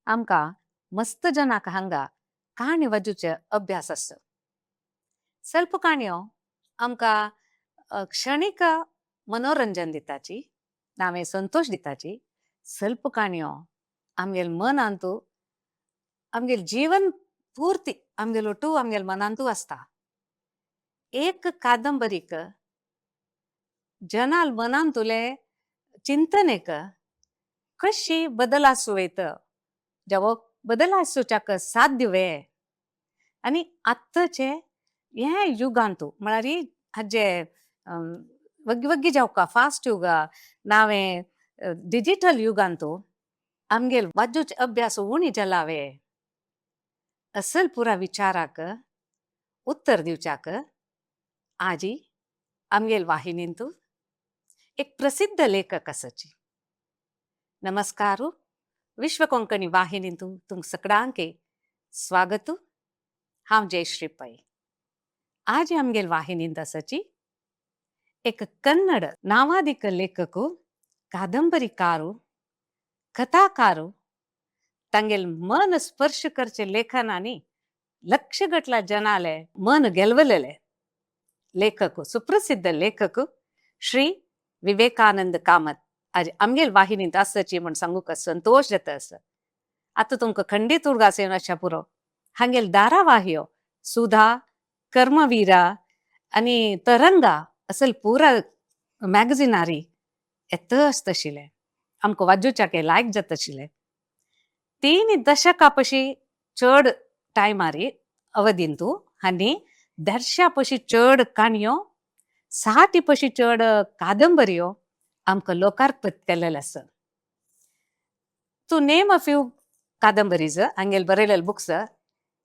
आमका मस्त जनाक हांगा काणी वाजूचे अभ्यास असत. ಸ್ವಲ್ಪ काणयो आमका क्षणिक मनोरंजन दिताची, नावे संतोष दिताची. ಸ್ವಲ್ಪ काणयो आमगेल मन अंतू आमगेल जीवन पूर्ती आमगेल ಒಟ್ಟು आमगेल मनांतू असता. एक कादंबरीक जनाल मनांतुले चिंतनेक कशी बदलासू येत जेव्हा बदलासूच्याक साध्यवे आणि आत्ताचे हे युगांतू म्हळ्यार हाजे वग्गी वग्गी जावका फास्ट युगा नावे डिजिटल युगांतू आमगेल वाजूच अभ्यास उणी जलावे असल पुरा विचाराक उत्तर दिवच्याक आजी आमगेल वाहिनींतू एक प्रसिद्ध लेखक आसाची. नमस्कारू विश्व कोंकणी वाहिनींतू तुमक सगळ्यांक स्वागतू. हांव जयश्री पै. आज आमगेल वाहिनींत आसाची एक कन्नड नावादिक लेखकू, कादंबरीकारू, कथाकारू, तांगेल मन स्पर्श करचे लेखनानी लक्ष गटला जनाले मन गेलवलेले लेखकू, सुप्रसिद्ध लेखकू श्री विवेकानंद कामत आज आमगेल वाहिनींत आसाची म्हण सांगूक संतोष जाता आसा. आता तुमकां खंडीत उडगास येवन पुरो हांगेल धारावाह्यो सुधा, कर्मवीरा आणि तरंगा असल पुरा मॅगझिनारी येतच तशिले आमकां वाजूच्याक लायक जाता आशिल्ले. 3 दशका पशी चड टायमारी अवधींतू आनी 150 पशी चड काणयो, 60 पशी चड कादंबऱ्यो आमकां लोकार्पीत केलेले आसा. टू नेम अ फ्यू कादंबरीज हांगेल बरयलेले बुक्स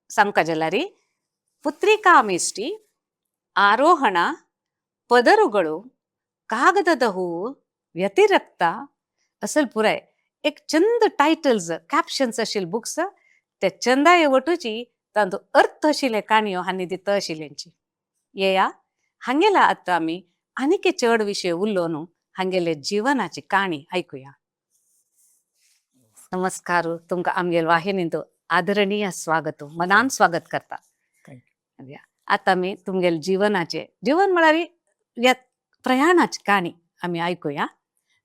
सांगता जाल्यार ಪುತ್ರಿಕಾ ಮಿಷ್ಟಿ, ಆರೋಹಣ, ಪದರುಗಳು, ಕಾಗದದ ಹೂವು, ವ್ಯತಿರಕ್ತ असल पुराय एक चंद टायटल्स कॅप्शन्स आशिल्ले बुक्स ते चंदाये वटूची तांचो अर्थ आशिल्ले काणयो हांणी दिता आशिल्ल्यांची. येया हांगेला आतां आमी आनीक चड विशय उरलो न्हू हांगेले जिवनाची काणी आयकुया. नमस्कार तुमकां आमगेल वाहिनींत आदरणीय स्वागत, मनान स्वागत करता. आता आमी तुमगेल जीवन म्हळ्यार या प्रयाणाची काणी आमी आयकुया.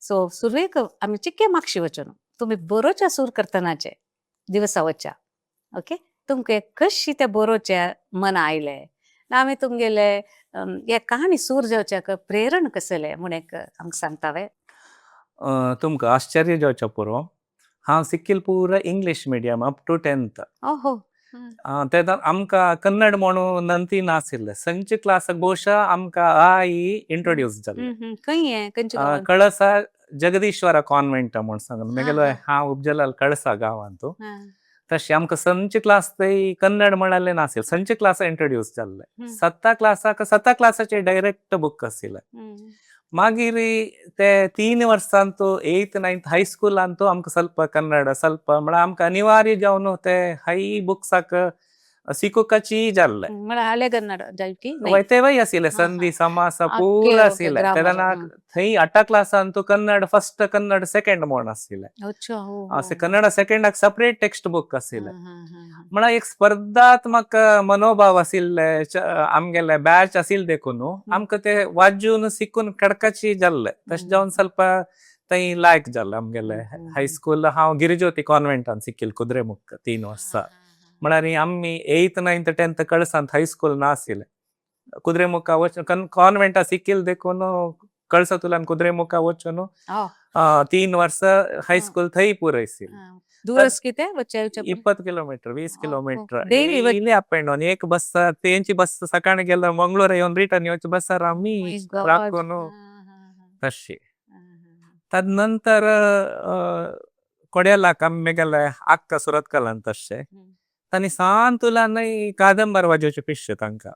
सो सुरवेक आमी चिक्के मागशी वचून तुमी बरोवच्या सूर करतनाचे दिवसा वच्चा. ओके, तुमकां कशी ते बरोवचे मन आयले आमी तुमगेले हे काणी सूर जावच्याक प्रेरण कसले म्हण एक आमकां सांगतावे. तुमकां आश्चर्य जावचें पुरो हांव शिकिल्ल पुरो English medium up to 10th. ओहो, तेन्ना आमकां कन्नड म्हणून नंती नाशिल्ले. संचे क्लासाक ಬಹುಶಃ आमकां आ ई इंट्रोड्यूस जाल्ले. खंय कळसा जगदीश्वरा कॉन्व्हेंट म्हणून सांगून मेगेलो हांव उपजल्लो कळसा गांवांतू. तशें आमकां संचे क्लास थंय कन्नड म्हणलें नाशिल्लें. संचे क्लासा इंट्रोड्यूस जाल्ले. 7 क्लासाचे डायरेक्ट बूक आशिल्ले. मागीर ते 3 वर्सांतू 8th 9th हायस्कुलांतू आमकां ಸ್ವಲ್ಪ कन्नड ಸ್ವಲ್ಪ म्हळ्यार आमकां अनिवार्य जावन ते हाय बुक्साक शिकोवपाची जाल्ले. हले कन्नड जायकी तेवय आशिल्ले संधी समास पूरा आशिल्ले. तेन्ना थंय 8 क्लासांतू कन्नड फर्स्ट कन्नड सेकंड म्हूण आशिल्ले. अशें कन्नड सेकंडाक सेपरेट टेक्स्ट बुक आशिल्ले. म्हळ्यार एक स्पर्धात्मक मनोभाव आशिल्ले आमगेले बॅच आशिल्ले देखून आमकां ते वाजून शिकून काडपाची जाल्ले. तशें जावन ಸ್ವಲ್ಪ थंय लायक जाल्ले आमगेले. हायस्कूल हांव गिरिज्योती कॉन्व्हेंटान शिकिल्लो कुद्रेमुख 3 वर्सां. म्हळ्यार आमी 8th 9th 10th कळसांत हायस्कूल नाशिल्ले. कुद्रेमुखा वचून कॉन्व्हेंटा शिकिल्ले देखून कळसांतल्यान कुद्रेमुखा वचून 3 वर्सां हायस्कूल थंय पुरयशिल्लें. दूरस कितें 20 kilometre 20 kilometre daily up end down. एक बस तेंची बस सकाळी गेल्यार मंगळूर येवन रिटर्न येवचे बसार आमी राखून तशें. ताद नंतर कोडेलाक आमी गेले आक्का सुरतकलान तशें. तांणी सांतुलानय कादंबर वाजोवचे पिशे तांकां.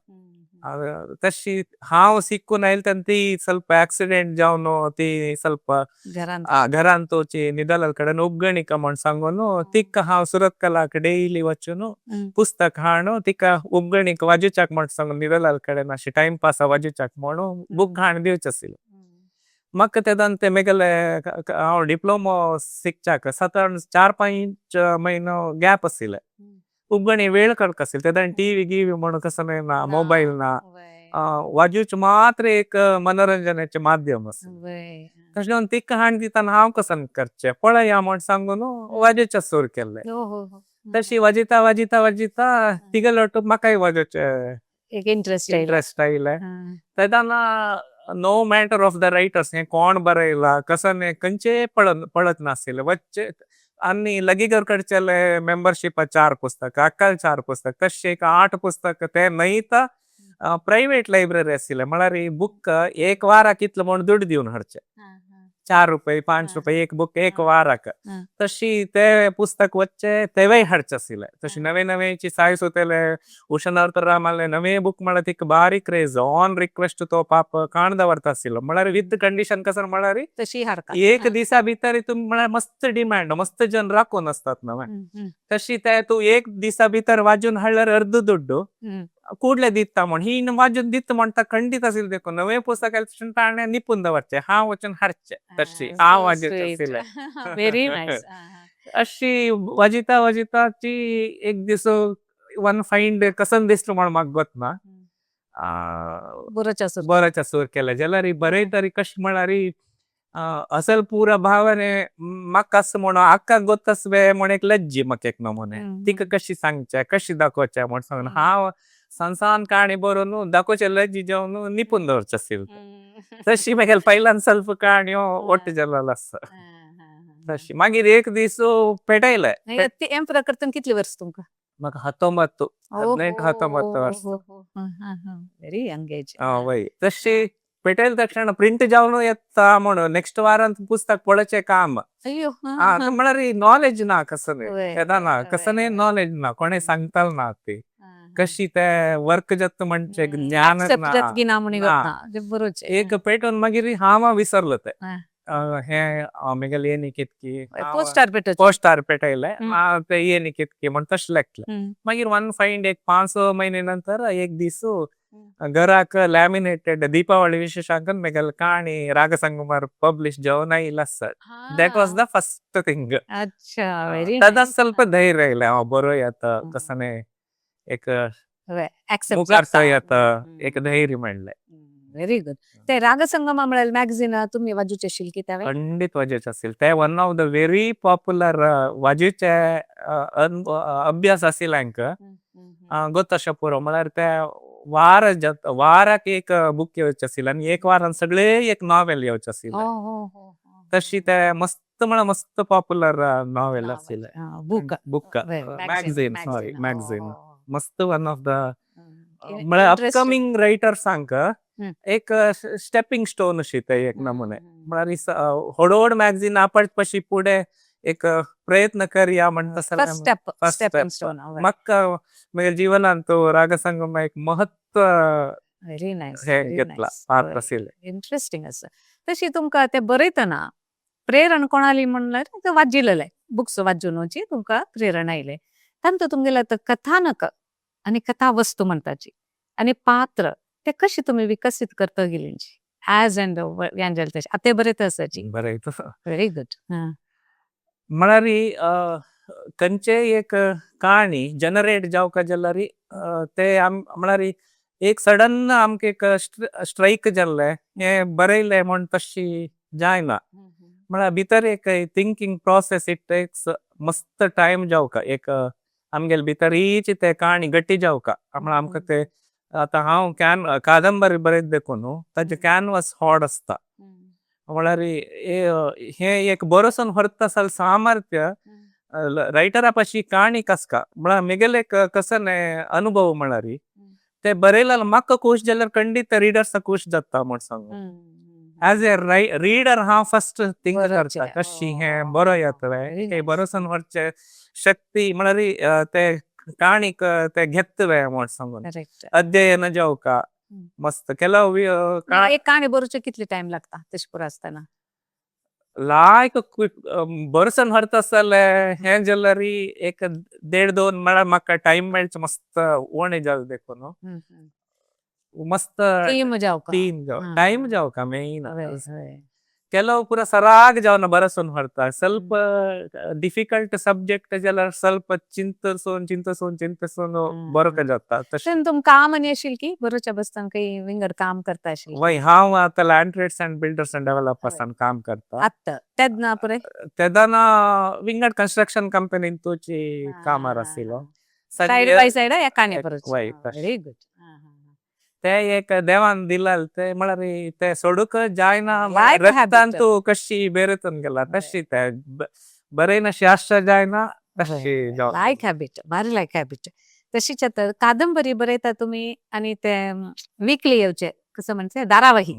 तशी हांव शिकून आयले तेन्ना ती ಸ್ವಲ್ಪ ಆಕ್ಸಿಡೆಂಟ್ जावन ती ಸ್ವಲ್ಪ घरान तोची निदलाल कडेन उबगणिका म्हण सांगून तिका हांव सुरतकलाक डेली वचून पुस्तक हाडून तिका उबगणीक वाजोवच्याक म्हण सांगून निदलाल कडेन अशें टायमपास वाजोवच्याक म्हणून बूक हाडून दिवचे आशिल्ले. मग तेदान ते मेगले हांव डिप्लोमो शिकच्याक साधारण 4-5 महिनो गॅप आशिल्ले. खूब गणी वेळ काडूंक आशिल्ली तेदान टीव्ही गिवी म्हणून कसं ना मोबाईल ना वाजूच मात्र एक मनोरंजनाचे माध्यम आशिल्लें. तशें करून तिका हाण दिताना हांव कसं करचें पळया म्हण सांगून वाजोवचे सुरू केले. तशी वाजयता वाजयता वाजयता तिगेलो वाटून म्हाकाय वाजोवचे एक इंटरेस्ट आयले. तेदान no matter of the writers हे कोण बरयला कसं खंयचे पळत नाशिल्ले वच्चे आनी लगीगर कडचेले मेंबरशिप 4 पुस्तक अक्कल 4 पुस्तक तशे एक 8 पुस्तक ते नयता प्रायव्हेट लायब्ररी आशिल्ले म्हळ्यार बुक एक वाराक इतलो म्हूण दुड्ड दिवन हाडचे. 4 रुपये 5 रुपये एक बुक एक वाराक तशी ते पुस्तक वच्चे तेवय हाडचे आशिल्ले. तशी नवे नवेची साय सुतेले उशनार्थरामाले नवे बुक म्हळ्यार तिका बारी क्रेज ऑन रिक्वेस्ट तो पाप काण दवरता आशिल्लो म्हळ्यार विथ कंडिशन कसं म्हळ्यार तशी हाडका एक दिसा भितर तुम्ही म्हळ्यार मस्त डिमांड मस्त जन राखून असतात नवे तशी ते तू एक दिसा भितर वाजून हाडल्यार अर्ध दुड्डू ಕೂಡ್ಲೆ ದಿತ್ತ म्हण ही वाजून दित म्हणटा खंडीत आशिल्ले देखो नवे पुस्तक ताणे निपून दवरचे हांव वचून हाडचे तशी हांव वाजयता आशिल्ले. Very nice. अशी वाजयता वाजयता ती एक दीस वन फाईन डे कसं दिसलो म्हण म्हाका गोतना बरोच्या सूर केले जाल्यार बरे तरी कशी म्हळ्यार असल पुरा भावाने म्हाका असं म्हणून आक्का गोतसवे म्हण एक लज्जी म्हाका एक नमुने तिका कशी सांगचे कशी दाखोवचे म्हण सांगून हांव संसान काणी बरोवन दाखोवचे लज्जी जेवन निपून दवरचे आशिल्ले. तशी मागीर पयल्यान ಸ್ವಲ್ಪ काणयो ಒಟ್ಟು जल्लो आसा तशी मागीर एक दीस पेटयले एम प्रकर्तन कितली वर्स तुमका म्हाका 19 18-19 वर्स व्हेरी यंग एज. वय तशी पेटयले तक्षण प्रिंट जावन येता म्हणून नेक्स्ट वारांत पुस्तक पळोवचे काम म्हळ्यार नॉलेज ना कसं येदाना कसं नॉलेज ना कोणे सांगताल ना ती कशी ते वर्क जात म्हणचे ज्ञान एक पेटून मागीर हांव विसरलो ते हे मेगेल येनी कितकी पोस्टार पेटयले ते येनी कितकी म्हण तशें लेखले. मागीर वन फाईन एक 5-6 महिने नंतर एक दीस घराक लॅमिनेटेड दीपावळी विशेषांकन मेगेल काणी रागसंगमार पब्लिश जावन आयला आसा. That was the first thing. तदा ಸ್ವಲ್ಪ धैर्य आयलें हांव बरोयत कसं एक मुखार येता एक धैर्य मेळ्ळें. Very good. ते रागसंगमा म्हळ्यार मॅगझीन तुम्ही वाजूचे आशिल्ले की तेवे खंडीत वाजोवचे आशिल्ले ते one of the very popular वाजोवचे अभ्यास आशिल्ले हांकां गोतशे पुरो म्हळ्यार ते वाराक एक बुक येवचे आशिल्ले आनी एक वारान सगळे एक नॉवेल येवचे आशिल्ले. तशी ते मस्त म्हळ्यार मस्त पॉप्युलर नॉवेल आशिल्ले. बुक मॅगझीन सॉरी मॅगझीन मस्त वन ऑफ द म्हळ्यार अपकमिंग रायटर्सांक एक स्टेपिंग स्टोन अशी ते एक नमुने म्हळ्यार हळूहळ मॅगझीन आपटपाशी फुडें एक प्रयत्न करया म्हणटा म्हाका म्हज्या जिवनांत रागसंगमा एक महत्व व्हेरी नाईस घेतला पात्र आशिल्लें. इंटरेस्टिंग आसा. तशी तुमकां ते बरयतना प्रेरण कोणाली म्हणल्यार वाजिल्ले बुक्स वाजूनची तुमकां प्रेरण आयले तांतूं तुमगेले कथानक आणि कथा वस्तू म्हणटाची आणि पात्र ते कशी तुम्ही विकसित करता गेलींची ऍज अँड एंजल तशी आते बरेत आसाची बरयत व्हेरी गुड. म्हळ्यार खंयचे एक काणी जनरेट जावका जाल्यार ते म्हळ्यार एक सडन आमकां एक स्ट्रायक जाल्ले हे बरयले म्हण तशी जायना म्हळ्यार भितर एक थिंकिंग प्रोसेस इट टेक्स मस्त टायम जावका एक आमगेल भितर हीच ते काणी गट्टी जावका म्हळ्यार आमकां ते आतां हांव कादंबरी बरयत देखून ताजे कॅनवास व्हड आसता म्हळ्यार हे एक बरोसन व्हरता आसले सामर्थ्य रायटरा पाशी काणी कसका म्हळ्यार मेगेले कसं अनुभव म्हळ्यार ते बरयला म्हाका खुश जाल्यार खंडीत रिडर्स खुश जाता म्हण सांगून ऍज ए रीडर हांव फर्स्ट थिंक करता कशी हे बरो येतले बरोसन व्हरचे शक्ती म्हळ्यार ते काणीक ते घेतवे म्हण सांगून अध्ययन जावका मस्त ಕೆಲವು एक काणी बरोवचे कितले टाइम लागता तशें पुरो आसतना लायक बरोसन व्हरता आसले हे जाल्यार एक 1.5-2 म्हळ्यार म्हाका टाइम मेळचे मस्त उणे जाल देखून मस्त टीम जावका टाइम जावका मेन ಕೆಲವು ಪೂರ ಸರಾಗ್ ಜಾವನ ಬರಸೋನ್ ಹೊರ್ತ ಸ್ವಲ್ಪ ಡಿಫಿಕಲ್ಟ್ ಸಬ್ಜೆಕ್ಟ್ ಜಲ ಸ್ವಲ್ಪ चिंतसून बरोक जाता पण तुम काम आणि असेल की बरोच्या बसताना काही विंगड काम करता असेल वय हांव आता land trades and builders and डेव्हलपर्सान काम करता आत्ता त्यात ना पुरे तेदाना विंगड कन्स्ट्रक्शन कंपनीन तुची कामार आशिलो साइड बाय साइड या काने बरोच वय व्हेरी गुड ते एक देवान दिलाल ते म्हळ्यार ते सोडूक जायना Like a habit. रक्तांतू कशी बेरेतून गेला तशी ते बरेन अशी आशा जायना तशी लायक हॅबिट भारी लायक हॅबिट तशीच आता कादंबरी बरयता तुम्ही आणि ते वीकली येवचे कसं म्हणते धारावाही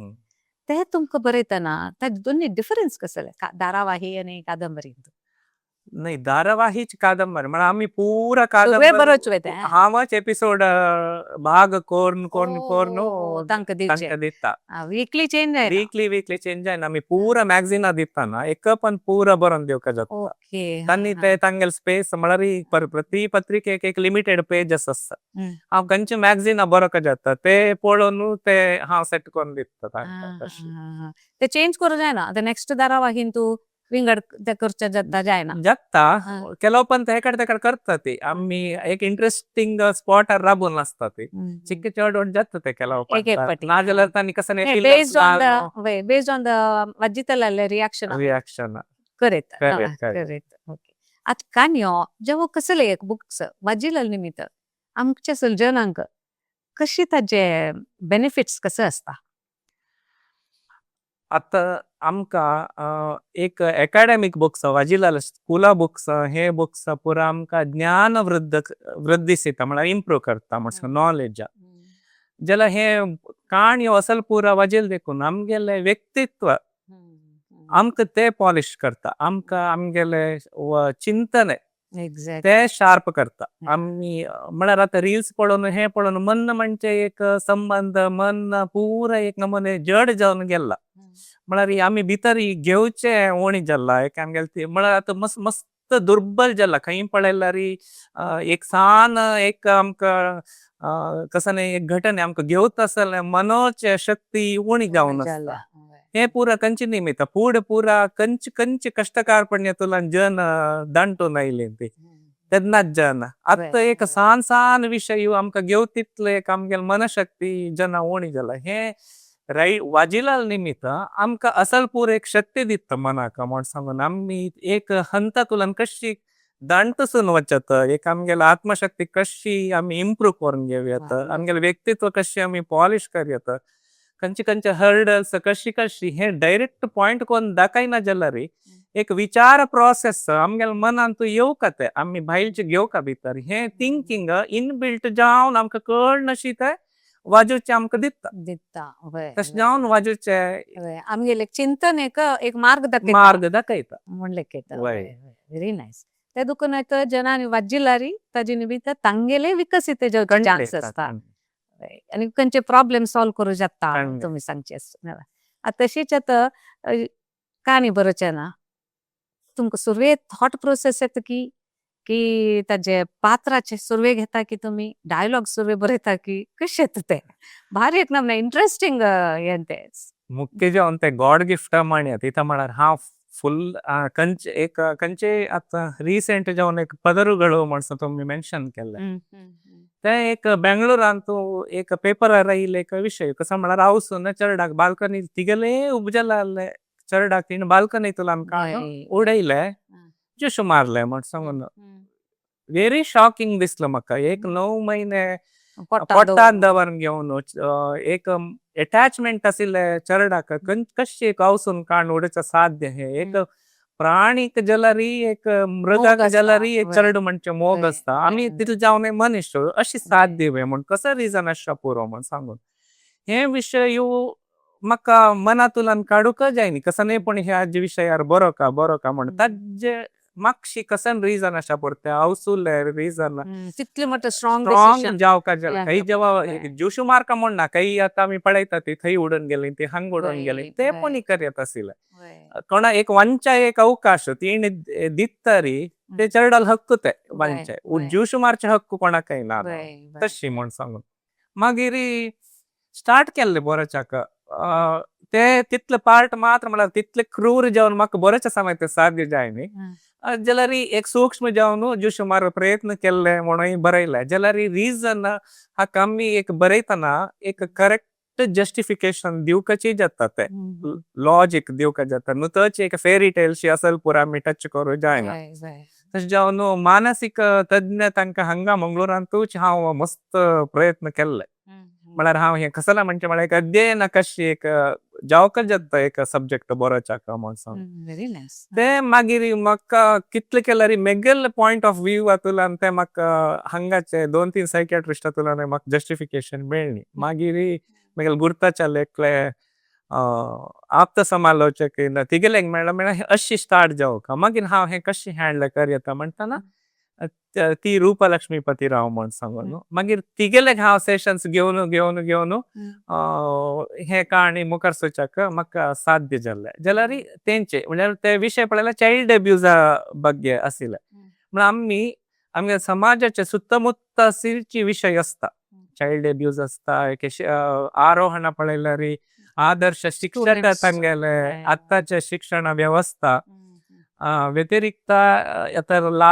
ते तुमका बरयतना त्या दोन्ही डिफरन्स कसं धारावाही आणि कादंबरी नाही धारावाहीच कादंबरी म्हणजे आम्ही पूरा सुरवे बरोच वेते हावच एपिसोड भाग कोर्न तांक दिवचे दिता वीकली चेंज आहे वीकली चेंज आहे आम्ही पूरा मॅगझिना दिताना एक पण पूरा बरोन देवका जाता ओके त्यांनी ते तांगेल स्पेस म्हळ्यार प्रति पत्रिकेक एक लिमिटेड पेजेस असतात हांव खंयची मॅगझिना बरोका जाता ते पळोवन ते हांव सेट करून दिता ते चेंज करू जायना ते नेक्स्ट धारावाहीन तू विंगड ते करच्या जाता जायना जाता ಕೆಲವು पण तेकड करता ते आम्ही एक इंटरेस्टिंग स्पॉट राबून असता ते चिक्के चढवून जात ते ಕೆಲವು नाजल तानी कसं बेस्ड ऑन द वजितल रिएक्शन करेक्ट ओके आता कान्यो जेव्हा कसले एक बुक्स वजिलल निमित्त आमच्या सुलजनांक कशी ताजे बेनिफिट्स कसं असता आता आमका एक अकॅडमिक बुक्स वाजिलाल स्कुला बुक्स हे बुक्स पुरा आमका ज्ञान वृद्धिसिता म्हळ्यार इम्प्रूव करता म्हणून नॉलेज जाल्यार हे काणयो असल पुरा वाजिल देखून आमगेले व्यक्तित्व आमका ते पॉलिश करता आमका आमगेले चिंतन ते शार्प करता आम्ही म्हळ्यार आता रील्स पळोवन हे पळोवन मन म्हणजे एक संबंध मन पुरा एक नमुने जड जावन गेला म्हळ्यार आम्ही भितर घेवचे ओणी जाला एक आमगेले म्हळ्यार आता मस्त दुर्बल जाला खंय पळयल्यार एक सान एक आमका कसं नाही एक घटने आमका घेवत आसले मनोचे शक्ती उणी जावन आसता हे पुरा कंचे निमित्त पुढे पुरा कंचे कष्टकारपण्य तुला जन दांटून आयले ते तेन्नाच जन आता एक सान विषय आमका घेवतितले एक आमगेल मनशक्ती जना उणी जाला हे वाजिलाल निमित्त आमका असल पूर एक शक्ती दिता मनाका म्हण सांगून आम्ही एक हंता तुलन कशी दांटसून वचत एक आमगेला आत्मशक्ती कशी आम्ही इम्प्रूव करून घेऊयात आमगेले व्यक्तित्व कशी आम्ही पॉलिश करूयात कंचे हर्डल्स कशी हे डायरेक्ट पॉइंट कोण दाखयना जाल्यार एक विचार प्रोसेस आमगेल मनान तू येवका ते आम्ही भायलचे घेवका भितर हे थिंकिंग इनबिल्ट जावन आमका कळना शी ते वाजूचे आमका दिता तशें जावन वाजूचे आमगेले चिंतन एक मार्ग दाखयता व्हेरी नाईस ते दुखून जनानी वाजिलारी ताजे निमित्त तांगेले विकसित चान्स असता आणि खंयचे प्रॉब्लेम सॉल्व करू जाता तुम्ही सांगचे तशीच आता काणी बरोवचे ना तुमका सुरवे थॉट प्रोसेस येता की ताजे पात्राचे सुरवे घेता की तुम्ही डायलॉग सुरवे बरयता की कशे येता ते भारी एक नमने इंटरेस्टिंग येते मुख्य जेवण ते गॉड गिफ्ट म्हणया तिथं म्हळ्यार हांव फुल कंचे आता रिसेंट जेवण एक पदरुಗಳು म्हणून तुम्ही मेन्शन केले ते एक बेंगळुरान तू एक पेपर राहील एक विषय कसं म्हळ्यार हावसून चरडाक बाल्कनी तिगेले उपजला चरडाक तीन बाल्कनी तुला आमका उडयले जुशू मारले म्हण सांगून व्हेरी शॉकिंग दिसलं म्हाका एक 9 महिने पोटान दवरून घेवन एक अटॅचमेंट आशिल्ले चरडाक कशी एक हावसून काण उडोवचे साध्य हे एक प्राणीक जाल्यारी एक मृगाक जाल्यारी एक चरड म्हणजे मोग असता आम्ही तिथं जावन मनीस अशी साध्य म्हण कसं रिझन आसता पुरो म्हण सांगून हे विषय म्हाका मनातून काढूक जायनी कसं नाही पण ह्या विषयार बरो का म्हण ताजे मागशी कसन रिझन अशा पडते हावसूले रिझन तितले मोठे स्ट्रॉंग जावका काही जेव्हा जोशू मारका म्हण ना काही आता आम्ही पळयता ते थंय उडून गेले ते हंग उडून गेले ते पण करत आशिल्ले कोणा एक वंचा एक अवकाश तीन दितरी ते चरडाल हक्क ते वंचे जोशू मारचे हक्क कोणाकय ना तशी म्हण सांगून मागीर स्टार्ट केले बरोचाक ते तिथलं पार्ट मात्र मला तिथले क्रूर जाऊन म्हाका बरेच समय साध्य जायनी जाल्यार एक सूक्ष्म जावन जुश मार प्रयत्न केले म्हणून बरयले जाल्यार रिजन हाका आमी एक बरयतना एक करेक्ट जस्टिफिकेशन दिवपाची जाता ते लॉजिक दिवका जाता न्हू तच एक फेरी टेल्स असल पुरा आमी टच करूं जायना तशें जावन मानसिक तज्ञ तांकां हांगा मंगळुरांतूच हांव मस्त प्रयत्न केल्ले म्हळ्यार हांव हे कसला म्हणजे म्हळ्यार एक अध्ययन कशी एक जावकच जाता एक सब्जेक्ट बरोवच्याक म्हणून ते मागीर म्हाका कितले केल्यार मेगल पॉइंट ऑफ व्यू हातूंतल्यान ते म्हाका हांगाचे 2-3 सायकियाट्रिस्टांतल्यान म्हाका जस्टिफिकेशन मेळ्ळी मागीर मेगल गुर्ताचार्य एकले आप्त समालोचक तिगेलेक मेळ्ळा म्हळ्यार अशी स्टार्ट जावं मागीर हांव हे कशें हँडल करयता म्हणटाना ती रूपलक्ष्मी पतिराव म्हण सांगून मागीर तिगेलेक हांव सेशन्स घेवन हे काणी मुखार सोचाक म्हाका साध्य जाल्यार तेंचे म्हणजे ते विशय पळयल्यार चायल्ड अब्युजा ಬಗ್ಗೆ आशिल्ले म्हळ्यार आमगे समाजाचे सुत्तमुत्त आशिल्ले विशय असता चायल्ड अब्यूज असता एक आरोहण पळयल्यार आदर्श शिक्षक तांगेले आत्ताचे शिक्षण व्यवस्था व्यतिरिक्त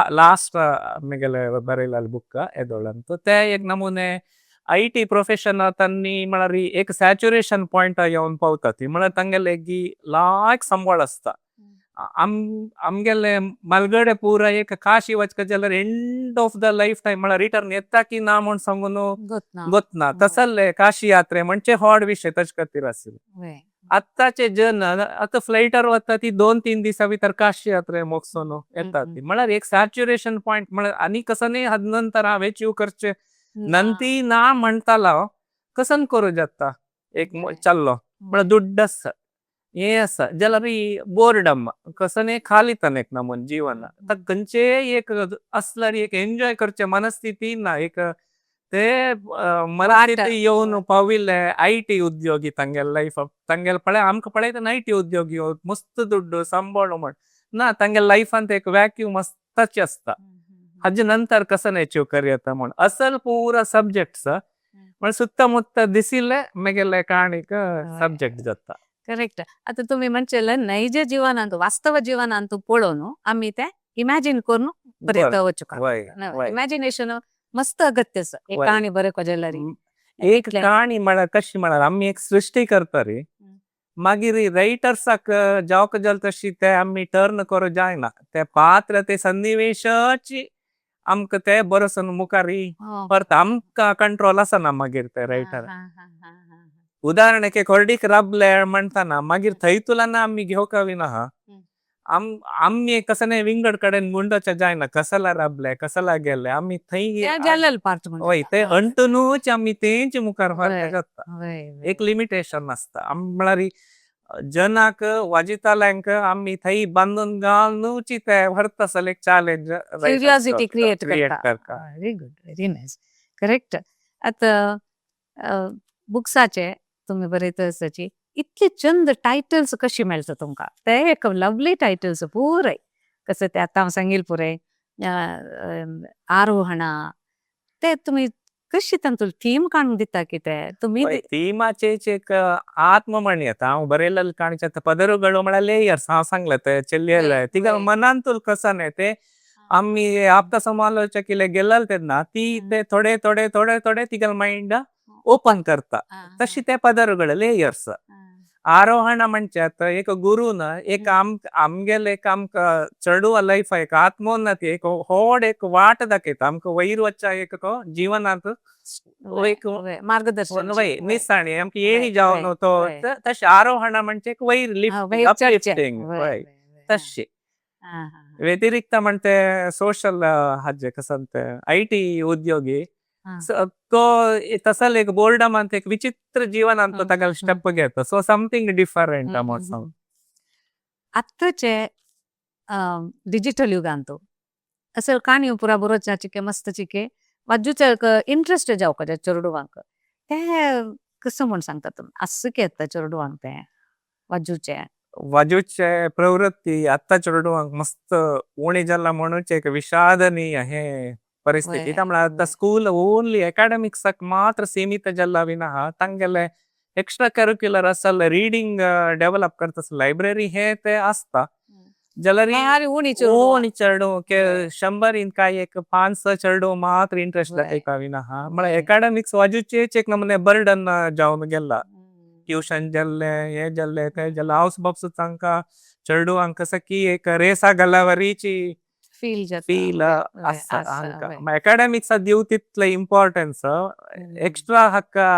लास्ट मेगेले बरयला बुक येदोळंतू ते एक नमुने IT प्रोफेशन तांणी म्हळ्यार एक सॅच्युरेशन पॉइंट येवन पावता ती म्हळ्यार तांगेले लायक संबळ असता आमगेले मलगडे पुरा एक काशी वचका जाल्यार end of the life time म्हळ्यार रिटर्न येता की ना म्हण सांगून गोतना तसले काशी यात्रे म्हणजे व्हड विषय तशे खातीर आशिल्ले आत्ताचे जन आता फ्लायटार वता ती 2-3 दिसा भितर काशी यात्रे मोगसून येतात ती म्हळ्यार एक सॅच्युरेशन पॉइंट म्हळ्यार आनी कसनी हाद नंतर हांव अचीव करचे नंती ना म्हणटाला कसन करू जाता एक चल्लो म्हळ्यार दुड्ड आसा हे आसा जाल्यार बोर्डम कसने खाली तनेक ना म्हण जीवन खंयचे एक असल्यार एक एन्जॉय करचे मनस्थिती ना एक ते मला येऊन पाविल्ले IT उद्योगी तांगेल लाईफ तांगेल पळय आमकां पळयता IT उद्योगी मस्त दुड्ड सांबाळ म्हण ना तांगेल लाईफांत एक वॅक्यूम आसताच आसता हाजे नंतर कसं अचीव करयता म्हण असल पुरा सब्जेक्ट्स म्हण सुत्तमुत्त दिसिल्ले मेगेले काणीक सब्जेक्ट जाता करेक्ट आता तुम्ही म्हणचे नैज जीवनांत वास्तव जीवनांत पळोवन आम्ही ते इमॅजिन करून बरयता वचूं इमॅजिनेशन मस्त अगत्य आसा एक काणी बरें जाल्यार एक काणी म्हळ्यार कशी म्हळ्यार आमी एक सृष्टी करता रे मागीर रायटर्साक जावक जाल तशी ते आमी टर्न करूं जायना ते पात्र ते सन्निवेशाची आमकां ते बरोसन मुखारी परत आमकां कंट्रोल आसना मागीर ते रायटर उदाहरण एक व्हडीक राबले म्हणटाना मागीर थंयतुल्यान आमी घेवका विना आम्ही कसं विंगड कडेन गुंडोच्या जायना कसला राबले कसला गेले आम्ही थंय ते अंटूनच आम्ही तेंचे मुखार जाता एक लिमिटेशन आसता म्हळ्यार जनाक वाजिताल्यांक आम्ही थंय बांदून घालूच ते व्हरता एक चॅलेंज क्युरियोसिटी क्रिएट करता very good very nice correct आता बुक्साचे तुम्ही बरयता आसाची इतले चंद टायटल्स कशी मेळटा तुमकां ते एक लवली टायटल्स पुराय कसं ते आतां हांव सांगिल पुरे आरोहणा ते तुम्ही कशी तांतून थीम काडून दिता कितें तुम्ही थीमाचे एक आत्ममणी येता हांव बरयलेले काणीचे पदरुಗಳು म्हळ्यार लेयर्स हांव सांगले ते चेल्ले तिका मनांतूल कसं नाही ते आम्ही आप्त समालोचक इले गेल्ले तेन्ना ती ते थोडे थोडे थोडे थोडे तिगल माइंड ओपन करता तशी ते पदरुಗಳು लेयर्स आरोहण म्हणच्यात एक गुरुन एक आमगेल एक आमकां चढूआ लाईफ एक आत्मोन्नती एक व्हड एक वाट दाखयता आमकां वयर वच्चा एक जीवनांत एक मार्गदर्शन निसाणी आमकां येणी जावन तो तशें आरोहण म्हणजे एक वयर लिफ्टिंग तशें व्यतिरिक्त म्हणते सोशल हाजे कसं ते IT उद्योगी तो तसल एक बोर्डमांत एक विचित्र जीवनांत तो ताका स्टेप घेता सो समथिंग डिफरंट म्हणून आत्ताचे डिजिटल युगांत असं काणी पुरा बरोवच्या चिके मस्त चिके वाजूचे इंट्रस्ट जावपाचे चेडवांक ते कसं म्हण सांगता तुमी असं येता चेडवांक ते वाजूचे प्रवृत्ती आत्ता चेडवांक मस्त उणी जाला म्हणूच एक विषादनीय हे परिस्थिती म्हळ्यार स्कूल ओन्ली अकाडेमिक्साक मात्र सीमित जाला विना तांगेले एक्स्ट्रा करिक्युलर असल रीडिंग डेव्हलप करत असल लायब्ररी हे ते असता जाल्यार भारी ओन चेडू के 100 काय एक 5-6 चेडू मात्र इंटरेस्ट दाखयता विना हा म्हळ्यार एकाडेमिक्स वाजूचेच एक नमुने बर्डन जावन गेला ट्युशन जाल्ले हे जाल्ले ते जाल्ले हाऊस बाप्स तांकां चेडूंक सकी एक रेसा गलावरीची फील आसता हांकां एकाडेमिक्स दिव तितले इम्पॉर्टन्स एक्स्ट्रा हक्का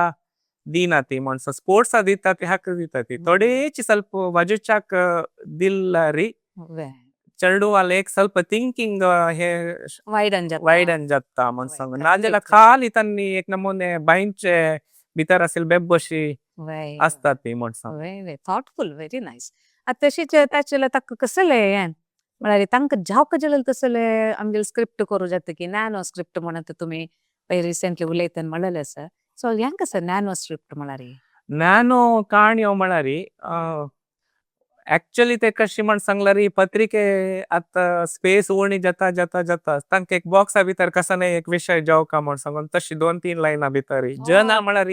दिना ती म्हणसो स्पोर्ट्स दिता ती हक्क दिता ती थोडीच ಸ್ವಲ್ಪ वाजूच्याक दिल्लारी चेडू वाले एक ಸ್ವಲ್ಪ थिंकिंग हे वायडन जाता म्हणसो नाजाल्यार खाली तन्नी एक नमुने बायंचे भितर असेल बेबशी असता ती म्हणसो थॉटफुल व्हेरी नाईस तशीच त्याचेला ताका कसले हे म्हळ्यार तांकां जावक जाल्यार कसले आमगे स्क्रिप्ट करू जाता की नॅनो स्क्रिप्ट म्हणत तुम्ही रिसेंटली उलयतना म्हणलेले आसा सो हें कसं नॅनो स्क्रिप्ट म्हळ्यार नॅनो काणयो म्हळ्यार ऍक्च्युअली ते कशी म्हण सांगल्यार पत्रिके आता स्पेस उणी जाता जाता जाता तांकां एक बॉक्सा भितर कसं नाही एक विषय जावका म्हण सांगून तशी 2-3 लायना भितर जना म्हळ्यार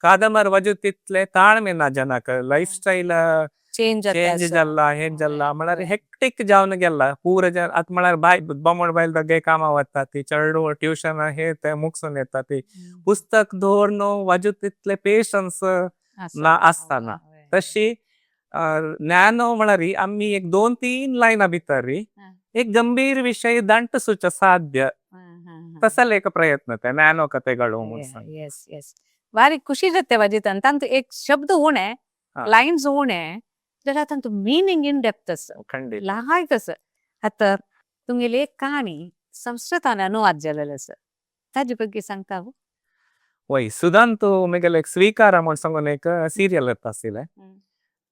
कादंबर वाजू तितले ताळमे ना जनाक लाईफस्टाईल चेंज चेंज जाला हे जाला म्हळ्यार हेक्टीक जावन गेला पूर आतां म्हळ्यार बामण बायल दोगे कामा वता ती चेडू ट्युशन हे ते मुगसून येता ती पुस्तक दवरन वाजू तितले पेशन्स ना आसतना तशी नॅनो म्हळ्यार आम्ही एक 2-3 लायना भितर एक गंभीर विषय ದಂಟ सुच साध्य तसले एक प्रयत्न ते नॅनो कथೆಗಳು ಎಸ್ ಎಸ್ ಬಾರಿ ಖುಷಿ ಇರುತ್ತೆ ವಜಿತ್ ಅಂತ एक शब्द उणे लाईन्स उणे जाल्यार तांचो मिनिंग इन डेप्थ खंडित लायक आसा आता तुमगेली एक काणी संस्कृतान अनुवाद जालेलो आसा ताजे ಬಗ್ಗೆ सांगता वय सुदांत मेगेले एक स्वीकार म्हण सांगून एक सिरियल येता आसले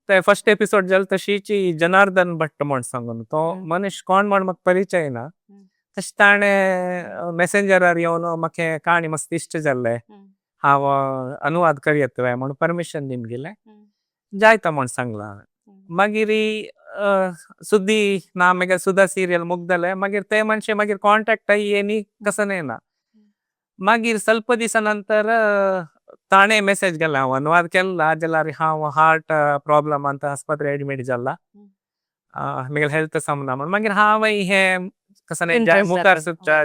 ते फर्स्ट एपिसोड जाल तशीची जनार्दन भट्ट म्हण सांगून तो मनीस कोण म्हण म्हाका परिचय ना तशें ताणे मेसेंजरार येवन म्हाका काणी मस्त इश्ट जाल्ले हांव अनुवाद करियत म्हण परमिशन दिवन गेले जायता म्हण सांगला मागीर सुद्दी ना मागीर सुद्धा सिरियल मुग्दले मागीर ते मनशे मागीर कॉन्टॅक्ट येनी कसं ना मागीर ಸ್ವಲ್ಪ दिसा नंतर ताणे मेसेज केला हांव अनुवाद केला जाल्यार हांव हार्ट प्रॉब्लम ಅಂತ ಆಸ್ಪತ್ರೆ एडमिट जाला मागीर हेल्थ समना म्हण मागीर हांवय हे कसं नाही जाय मुखार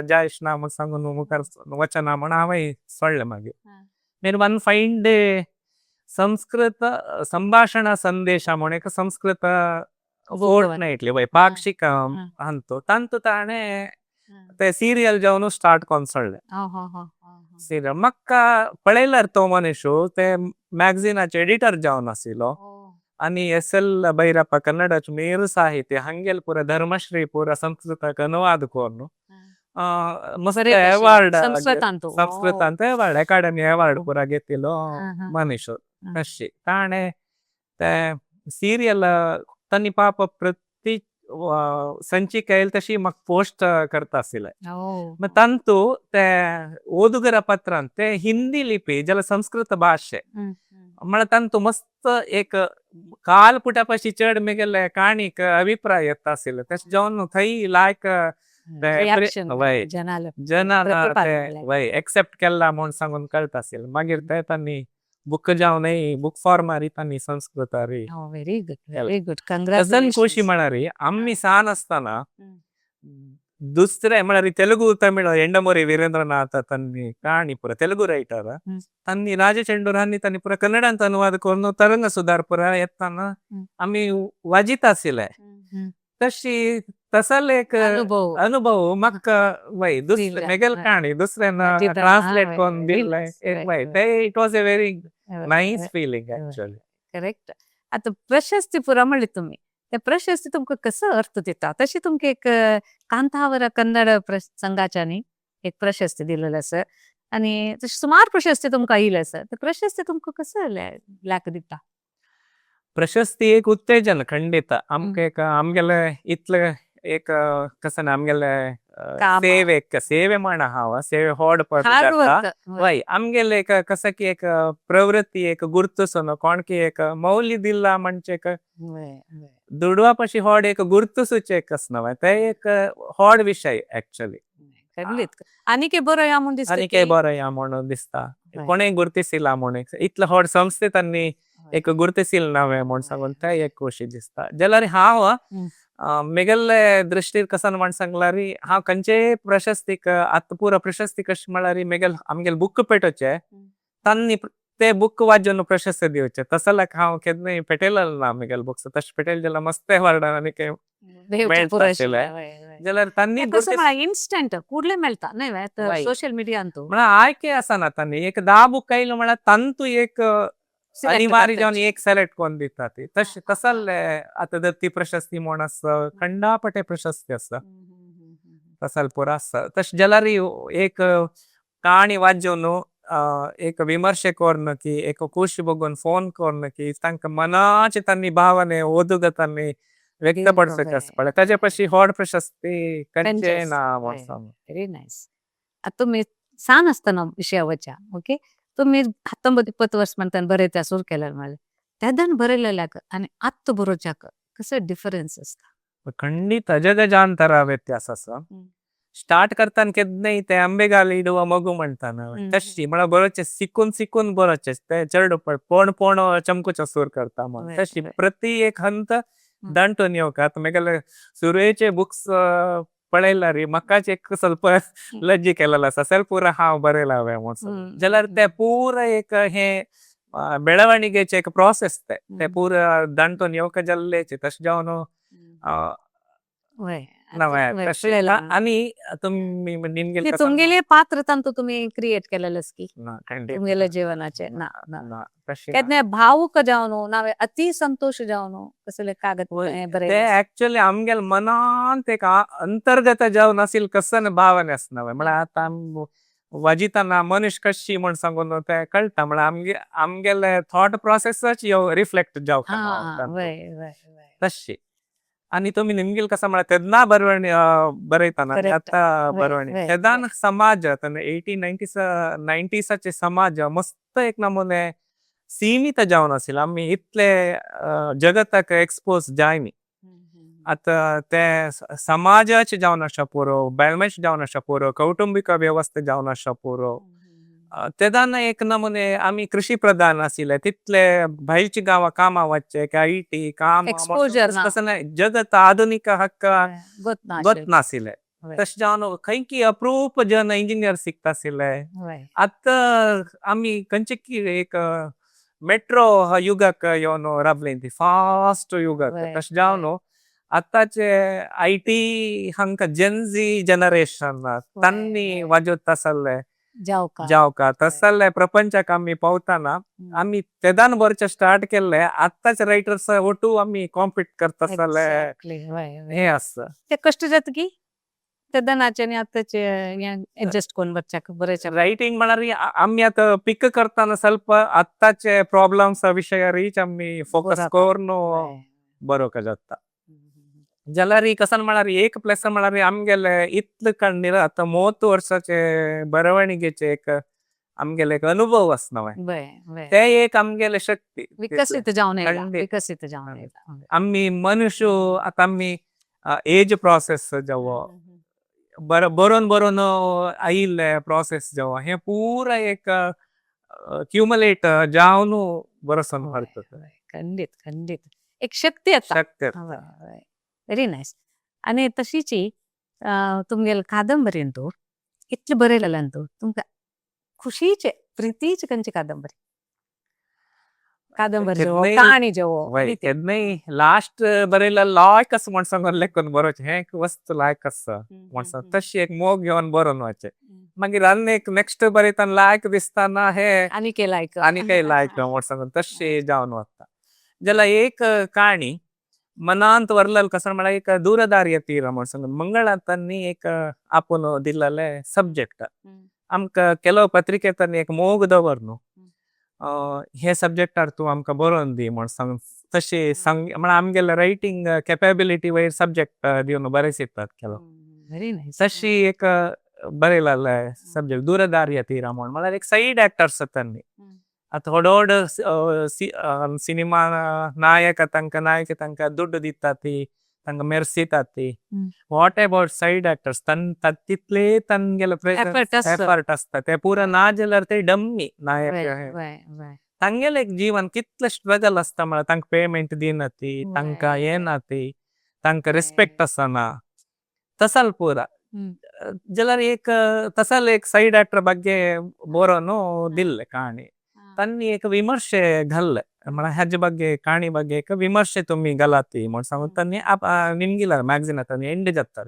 जायश ना म्हण सांगून मुखार वचना म्हण हांवय सोडलें मागीर मागीर वन फायन डे संस्कृत संभाषण संदेश म्हण एक संस्कृत फोर्टनाइटली वय पाक्षिकम अंतो तांतू ताणे ते सिरियल जावन स्टार्ट कोन सोडले सिरियल म्हाका पळयल्यार तो मनीस ते मॅगझिनाचे एडिटर जावन आशिल्लो आणि SL भैरप्ಪ ಕನ್ನಡच ಮೇರು ಸಾಹಿತ್ಯ ಹಂಗೆಲ್ ಪೂರ ಧರ್ಮಶ್ರೀ ಪೂರ ಸಂಸ್ಕೃತಕ್ಕೆ ಅನುವಾದ ಕೋರ್ನು ಮಸ್ತ್ ಅವಾರ್ಡ್ ಸಂಸ್ಕೃತ ಅಂತ ಅವಾರ್ಡ್ ಅಕಾಡೆಮಿ ಅವಾರ್ಡ್ ಪೂರ ಗೆತ್ತಿलो मनीस तशी ताणे ते सिरियल तांणी पाप प्रति संचिका येईल तशी म्हाका पोस्ट करता आसले मग तांतू ते ओदुगरा पत्रांत ते हिंदी लिपी जाल्यार संस्कृत भाषे म्हळ्यार तांतू मस्त एक काल पुटापाशी चड मेगेले काणीक अभिप्राय येता आसले तशें जावन थंय लायक जना वय एक्सेप्ट केला म्हण सांगून कळटा आसले मागीर ते तांणी बुक जावन बुक फॉर्मार तांणी संस्कृतार व्हेरी गुड कंग्रॅच्युलेशन्स खुशी म्हळ्यार आम्ही सान आसतना दुसरे म्हळ्यार तेलुगू तमिळ ಎಂಡಮೂರಿ ವೀರೇಂದ್ರನಾಥ ತನ್ನಿ ಕಾಣಿ ಪುರ ತೆಲುಗು ರೈಟರ್ ತನ್ನಿ ರಾಜಚಂಡೂರಾನ್ನಿ ತನ್ನಿ ಪುರ ಕನ್ನಡಂತ ಅನುವಾದ कोरून तरंग सुधार पुर येताना आम्ही वाजित आसले तशी तसल एक अनुभव म्हाका वय दुसरे मेगेल काणी दुसऱ्यांना ट्रान्सलेट कोरून दिल्ले वय ते it was a very nice feeling actually correct आता प्रशस्ती पुरा म्हणली तुम्ही त्या प्रशस्ती तुमकां कसो अर्थ दिता तशी तुमकां एक कांतावर कन्नड संघाच्यानी एक प्रशस्ती दिलेली आसा आणि तशी सुमार प्रशस्ती तुमकां आयिल्ली आसा त्या प्रशस्ती तुमकां कसो लायक दिता प्रशस्ती एक उत्तेजन खंडित आमकां एक आमगेले इतले एक कसं ना आमगेले सेवे म्हणा हांव सेवे होड पडटा वय आमगेले एक कसं की एक प्रवृत्ती एक गुर्तुसो कोण की एक मौल्य दिला म्हणजे एक दुडवा पशी होड एक गुर्तुसूच एक कसं ते एक होड विषय ऍक्च्युअली खंडित आनीके बरो या म्हूण दिसता आनी बरो या म्हणून दिसता कोणेय गुर्तिसिला म्हणून इतलो व्हड संस्थे त्यांनी एक गुर्तिसिल नावे म्हणून सांगून ते एक खोशी दिसता जाल्यार हांव मेगल्ले दृश्टीर कसन म्हण सांगल्यार हांव खंयचे प्रशस्तीक आतां पुरो प्रशस्ती कशें म्हळ्यार मेगल आमगेल बुक पेटोवचे तांणी ते बुक वाजून प्रशस्ती दिवचे तसल्याक हांव केन्नाय पेटयलेलो ना मेगल बुक्स तशें पेटयले जाल्यार मस्ते व्हरडान आनीक जाल्यार तांणी इन्स्टंट कुडले मेळटा न्हय सोशल मिडियान म्हळ्यार आयके आसना तांणी एक 10 बुक आयलो म्हळ्यार तांतू एक अनिवार्य जावन एक सिलेक्ट कोन्न दिता ती तसले आतां दत्ती प्रशस्ती म्हूण आसा खंडापटे प्रशस्ती आसा तसल पुरो आसा तशें जाल्यार एक काणी वाजून एक विमर्शे कोन्न की एक खुशी बघून फोन कोन्न की तांकां मनाचे तांणी भावने ओदुगतांनी व्यक्तपडसक आसा पळय ताजे पशी व्हड प्रशस्ती खंयचे ना वेरी नायस आतां तुमी सान आसतना विशयावरच्या ओके तुमी 19-20 वर्स म्हणटान बरयता सुरू केल्यार म्हळ्यार तेदान बरयलेल्याक आनी आत्तां बरोवच्याक कसो डिफरन्स आसता खंडीत अजगजांतरा व्यत्यास आसा स्टार्ट करताना केन्नाय ते आंबेगाल इडवा मगू म्हणटाना तशी म्हळ्यार बरोवचे सिकून बरोवचे ते चड पोण चमकुचो सूर करता म्हण तशी प्रति एक हंत दांटून येवकात मेगले सुरयेचे बुक्स पळयल्यार म्हाकाच एक ಸ್ವಲ್ಪ लज्जी केलेलो आसा सेल्फ पुरो हांव बरयला म्हणून जाल्यार ते पुरो एक हे बेळवणिगेचे एक प्रोसेस ते पुरो दांटून येवका जाल्लेचे तशें जावन आनी तुमगेले पात्र तांतू तुमी क्रिएट केलेलेस की तुमगेले जीवनाचे ना केन्ना भावूक जावन ना अति संतोष जावन कसले कागद ते एक्चुअली आमगेल मनांत एक अंतर्गत जावन आसिल कसन भावने आसना म्हळ्यार आतां वाजिताना मनीस कशी म्हण सांगून ते कळटा म्हळ्यार आमगेले थॉट प्रोसेसच रिफ्लेक्ट जावं तशी आणि तुम्ही निमगेल कसा म्हळ्यार तेन्ना बरयताना आता बरवणी तेदान समाज 1890चे समाज मस्त एक नमुने सीमित जावन आशिल्लो आमी इतले जगताक एक्सपोज जायनी आता ते समाजाचे जावन आसा पुरो बेळमेश जावन आसा पुरो कौटुंबिक व्यवस्था जावन आसा पुरो तेदान एक नमुने आमी कृषी प्रधान आशिल्ले तितले भायरची गांवां कामां वचचे IT काम जगत आधुनिक हक्क गत नाशिल्ले तशें जावन खंय अप्रूप जन इंजिनियर शिकता आशिल्ले आतां आमी खंयचे एक मेट्रो युगाक येवन राबले ती फास्ट युगाक तशें जावन आतांचे IT हांकां जेनझी जनरेशन तांणी वाजोत आसले जावका तसले प्रपंचाक आमी पावताना आमी तेदान बरचे स्टार्ट केल्ले आतांच रायटर्स ओटू आमी कॉम्पीट करता आसले हे आसा ते कष्ट जाता की तेदानाचे आनी आतांचे एडजस्ट कोन्न बरच्याक बरेचे रायटिंग म्हळ्यार आमी आतां पिक करताना ಸ್ವಲ್ಪ आतांचे प्रॉब्लेम्स विशयारीच आमी फोकस करून बरोवका जाता जाल्यार कसन म्हळ्यार एक प्लेस म्हळ्यार आमगेले इतले काडणी आतां 30 वर्साचे बरवणिगेचे एक आमगेले एक अनुभव आसना ते एक आमगेले शक्ती विकसित जावन आमी मनुष्य आतां आमी एज प्रोसेस जावो बरोवन आयिल्ले प्रोसेस जावो हे पुरो एक क्युमुलेट जावन बरोसन व्हरता खंडीत एक शक्ती वेरी नायस आनी तशीची तुमगेल कादंबरीन तू इतले बरयलेल्यान तू तुमकां खुशीचे प्रितीचे खंयची कादंबरी काणी जावो केन्नाय लास्ट बरयला लायक आसा म्हण सांगून लेखून बरोवचे हे एक वस्त लायक आसा म्हण तशी एक मोग घेवन बरोवन वचचे मागीर आनी एक नेक्स्ट बरयतना लायक दिसताना हे आनीके लायक म्हण सांगून तशें जावन वता जाल्यार एक काणी मनांत व्हरलेलो कसं म्हळ्यार एक दूरदार्य तीर म्हण सांगून मंगळातांनी एक आपूण दिल्ले सब्जेक्ट आमकां केलो पत्रिकेतांनी एक मोग दवर न्हू हे सब्जेक्टार तूं आमकां बरोवन दी म्हण सांग तशें सांग म्हळ्यार आमगेले रायटिंग कॅपेबिलिटी वयर सब्जेक्ट दिवन बरयतात केलो तशी एक बरयलेले सब्जेक्ट दूरदार्य तीर म्हण म्हळ्यार एक सायड एक्टर्स तांणी आतां व्हड सिनेमा नायक तांकां ದುಡ್ಡು दिता ती तांकां मेर्सितात ती हम्म. व्हॉट अबाउट साइड एक्टर्स तितले तांगेलो Effort असतं. एफर्ट आसता ते पुरो ना जाल्यार ते डम्मी नायक वय हे वय वय तांगेलें एक जीवन कितलें स्ट्रगल आसता म्हळ्यार तांकां पेमेंट दिना ती तांकां वय, हे वय. ना ती तांकां वय. रिस्पेक्ट आसना तसाल पुरा हम्म. जाल्यार एक तसाल एक साइड एक्टर ಬಗ್ಗೆ ಬೋರೋನು ದಿಲ್ಲೆ ಕಾಣಿ ತನ್ನಿ एक विमर्शे घाल्ले म्हळ्यार हेजे ಬಗ್ಗೆ काणी ಬಗ್ಗೆ एक विमर्शे तुम्ही घालाती म्हण सांगून तन्नी निमगिला मॅगझिन तन्नी एंड जातात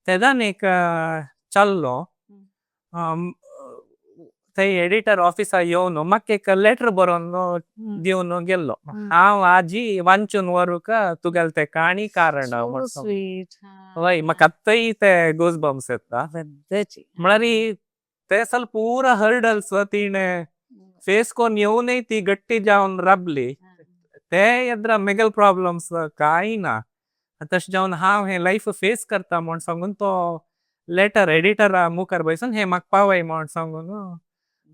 तेदान एक चाललो थंय एडिटर ऑफिसा येवन म्हाका एक लेटर बरोवन दिवन गेल्लो हांव आजी वांचून व्हरूंक तुगेले ते काणी कारण म्हण सांगून स्वीट वय म्हाका आत्ताय ते गोज बम्स येता म्हळ्यार ते सल पुरा हर्डल्स तिणें फेस कोन येवनय ती गट्टी जावन राबली ते एद्रा मेगल प्रॉब्लम्स कांय ना तशें जावन हांव हे लायफ फेस करता म्हण सांगून तो लेटर एडिटरा मुखार बसून हे म्हाका पावय म्हण सांगून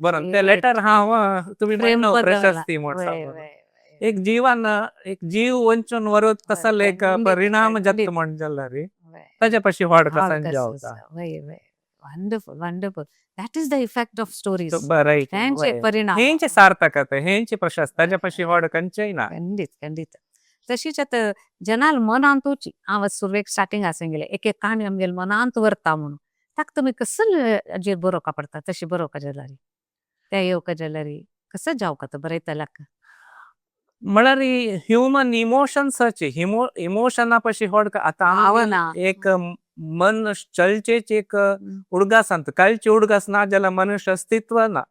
बरोवन ते लेटर हांव तुमी प्रेम पत्र प्रशस्ती म्हण सांगून एक जीवन एक जीव वंचून व्हरून तसल एक परिणाम जाता म्हण जाल्यार ताजे पाशी व्हड कसान जावता Wonderful, wonderful. That is the effect of stories. बरं त्यांचे परिणाम हेंची सार्थकता हेंची प्रशस्त ताजे पाशी व्हड खंयचेय ना ಖಂಡಿತ ಖಂಡಿತ तशीच आता जनाल मन अंतूची हांव सुरवेक स्टार्टिंग आसूं गेले एक एक काणी आमगेले मनांत व्हरता म्हणून ताका तुमी कसं हाजेर बरोवका पडटा तशी बरोवका जाल्यार त्या येवका जाल्यार कसं जावका तो बरयतल्याक म्हळ्यार ह्युमन इमोशन्साची इमोशना पाशी व्हड आतां भावना. एक मन चलचेची एक उडगास सांगता कालची उडगास ना जाल्यार मनुष्य अस्तित्व ना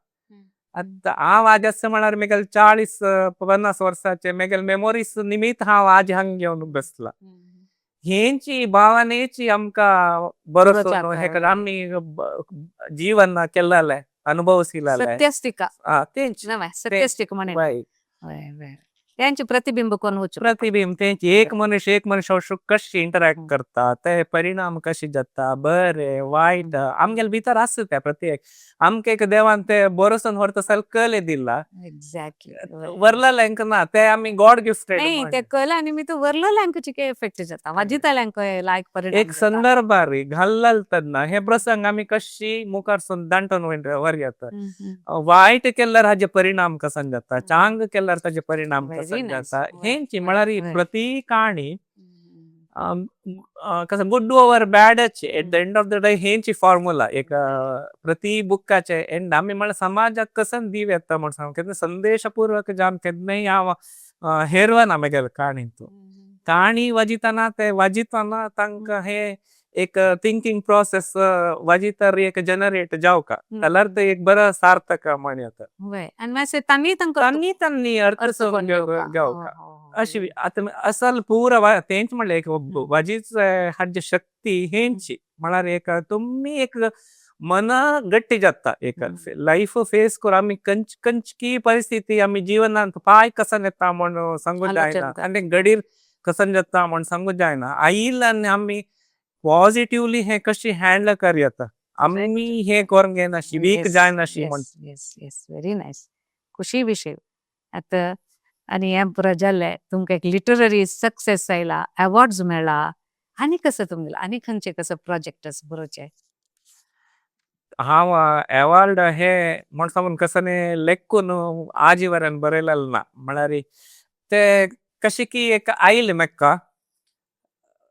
आतां हांव आज आसा म्हळ्यार मेगेल 40-50 वर्साचे मेगेल मेमोरीज निमित्त हांव आज हांगा घेवन बसला हेंची भावनेची आमकां बरोसो हेका आमी जीवन केल्ले अनुभवशिल्ले सत्यस्तिका तेंच सत्यस्तिका म्हणे त्यांचे प्रतिबिंब कोण वचू प्रतिबिंब तेंची एक मनुष्य कशी इंटरॅक्ट करता ते परिणाम कशी जाता बरे वायट आमगेले भितर आसता ते प्रत्येक आमकां एक देवान ते बरोसन व्हरता जाल्यार कले दिला एक्झॅक्टली वरलेल्यांक ना ते आमी गॉड गिफ्टेड नाही ते कला निमित्त वरलेल्यांक चिके इफेक्ट जाता वाजितल्यांक लायक परिणाम एक संदर्भारी घालल तेन्ना हे प्रसंग आमी कशी मुखारसून दांटून व्हर येता वायट केल्यार हाजे परिणाम कसन जाता चांग केल्यार ताजे परिणाम कसन जाता हेंची म्हळ्यार प्रती काणी कसं गुड ओवर बॅडच at the end of the day हेंची फॉर्म्युला एक प्रति बुकाचे एंड आमी म्हळ्यार समाजाक कसन दीव येता म्हण सांग केन्ना संदेशपूर्वक जावन केन्नाय हांव हेरवना मेगेले काणींतून काणी वाजितना ते वाजितना तांकां हे एक थिंकिंग प्रोसेस वाजितर एक जनरेट जावका जाल्यार ते एक बरो सार्थक म्हण येता आनी मातशें तांणी अर्थ घेवका अशी आतां असल पुरा तेंच म्हणलें एक वाजीच हाजी शक्ती हेंची म्हळ्यार एक तुमी एक मन गट्टी जाता एक लायफ फेस करून आमी खंयची परिस्थिती आमी जिवनांत पाय कसन येता म्हण सांगूंक जायना आनी घडीर कसन जाता म्हण सांगूंक जायना आयिल्ले आनी आमी पॉझिटिव्हली हे कशी हँडल कर येता आमी हे करूंक घेयना वीक जायनाशी म्हण व्हेरी नायस खुशी विशय आता आनी हें बरें जालें तुमकां एक लिटररी सक्सेस आयला अवॉर्ड्स मेळ्ळा आनी कसं तुमगेलो आनी खंयचे कसं प्रोजेक्ट्स बरोवचे हांव अवॉर्ड हे म्हण सांगून कसं लेखून आजीवरान बरयलेलें ना म्हळ्यार ते कशें की एक आयिल्ले मेक्का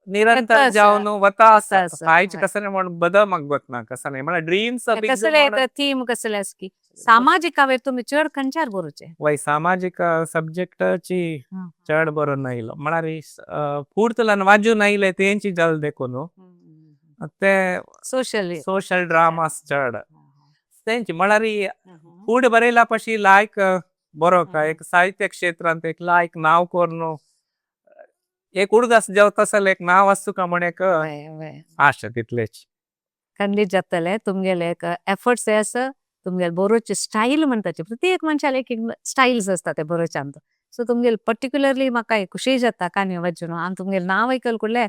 निरंतर जावन वता आसा फायच कसं म्हण बदल म्हाका ना कसं म्हळ्यार ड्रीम्स कसले थीम कसले आस की सामाजीक हांवें तुमी चड खंयच्यार बरोवचे वय सामाजीक सब्जेक्टाची चड बरोवन आयलो म्हळ्यार पुर्तुलान वाजून आयले तेंची जाल देखून ते सोशल ड्रामास चड तेंची म्हळ्यार फूड बरयला पाशी लायक बरोवका एक साहित्य क्षेत्रांत एक लायक नांव करून एक उडगास जेवता जाल्यार एक नांव आसुका म्हण एक आशा तितलेच खंडीत जातले तुमगेले एक एफर्ट्स हे आसा तुमगेले बरोवचे स्टाईल म्हणटाचे प्रत्येक मनशाला एक स्टाईल्स असता ते बरोवच्यांत सो तुमगेले पर्टिक्युलरली म्हाका खुशी जाता काणी वाचून हांव तुमगेले नांव आयकल कुडले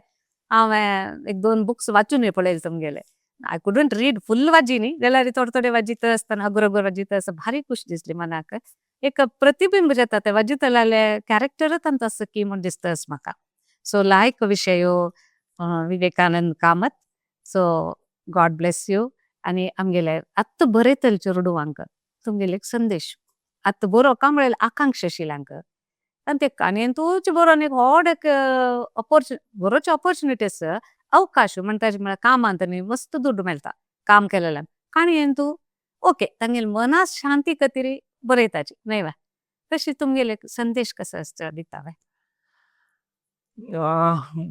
हांवें 1-2 बुक्स वाचून पळयले तुमगेले आय कुडंट रीड फुल्ल वाजी न्ही जाल्यार थोडे वाजित आसतना अगोर वाजित आसा भारी खुशी दिसली मनाक एक प्रतिबिंब जाता ते वाजितले कॅरेक्टरच तांचो आसा की म्हण दिसता म्हाका सो लायक विषयो Vivekanand Kamat. So God bless you. आणि आमगेले आत्ता बरयतले चेडवांक तुमगेले एक संदेश आत्ता बरोवका म्हळ्यार आकांक्षा आशिल्ल्यांक आनी ते काणयेन तूच बरोवन एक व्हड एक बरोवचे ऑपॉर्च्युनिटी आसा अवकाश म्हणटा म्हळ्यार कामांत न्ही मस्त दुड्ड मेळटा काम केलेल्यान काणयेन तू ओके तांगेले मनास शांती खातीर बरयताची न्हय वा तशी तुमगेले संदेश कसो आसता दिता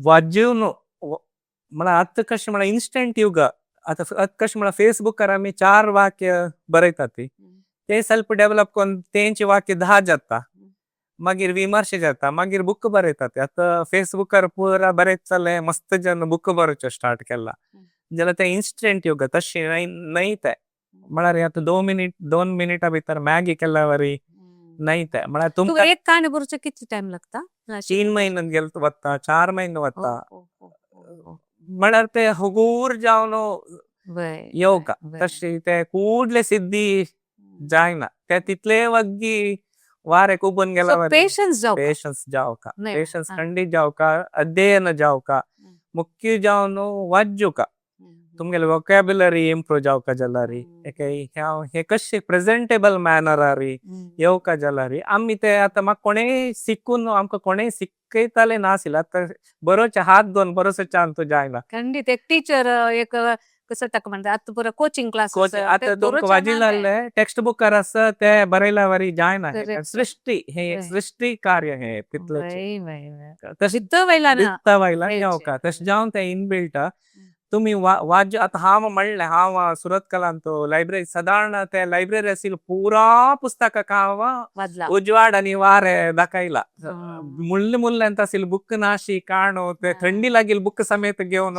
वाज्यून म्हळ्यार आतां कशें म्हळ्यार इन्स्टंट युग आतां कशें म्हळ्यार फेसबुकार आमी 4 वाक्य बरयतात ते स्वल्प डेव्हलप करून तेंचे वाक्य 10 जाता मागीर विमर्श जाता मागीर बुक बरयतात आतां फेसबुकार पुरा बरयत चल्ले मस्त जन बुक बरोवचे स्टार्ट केला जाल्यार ते इन्स्टंट युग तशें न्हय ते म्हळ्यार आतां 2 मिनिटां भितर मॅगी केल्या वरी न्हय ते म्हळ्यार तुमकां एक काणी बरोवचे कितलो टाइम लागता 3 म्हयने गेल वता 4 म्हयने वता म्हळ्यार ते हुगूर जावन येवका तशी ते कुडले सिद्धी जायना ते तितले वग्गी वारे कुबून गेला पेशन्स पेशन्स जावका पेशन्स खंडीत जावका अध्ययन जावका मुख्य जावन वाज्जुका तुमगेले वोकॅब्युलरी इम्प्रूव जावका जाल्यार हे कशें प्रेझेंटेबल मॅनरारी येवका जाल्यार आमी ते आतां म्हाका कोणेय शिकून आमकां कोणेय शिकयताले नाशिल्ले आतां बरोवचे हात दोन बरोवचे चांद तो जायना खंडीत एक टीचर एक कसं ताका म्हणटा आतां बरो कोचिंग क्लास आतां तुमकां वाजी लागले टेक्स्ट बुकार आसा ते बरयल्या वरी जायना सृष्टी हे सृष्टी कार्य हे तितलें तशें वयल्यान येवका तशें जावन ते इनबिल्ट तुम्ही वाज आतां हांव म्हणलें हांव सुरत कलांत लायब्ररी सादारण ते लायब्ररी आशिल्ली पुरा पुस्तकां हांव उजवाड आनी वारे दाखयला मुल्ल मुल्ल आशिल्ली बुक नाशी काणो ते थंडी लागील बुक समेत घेवन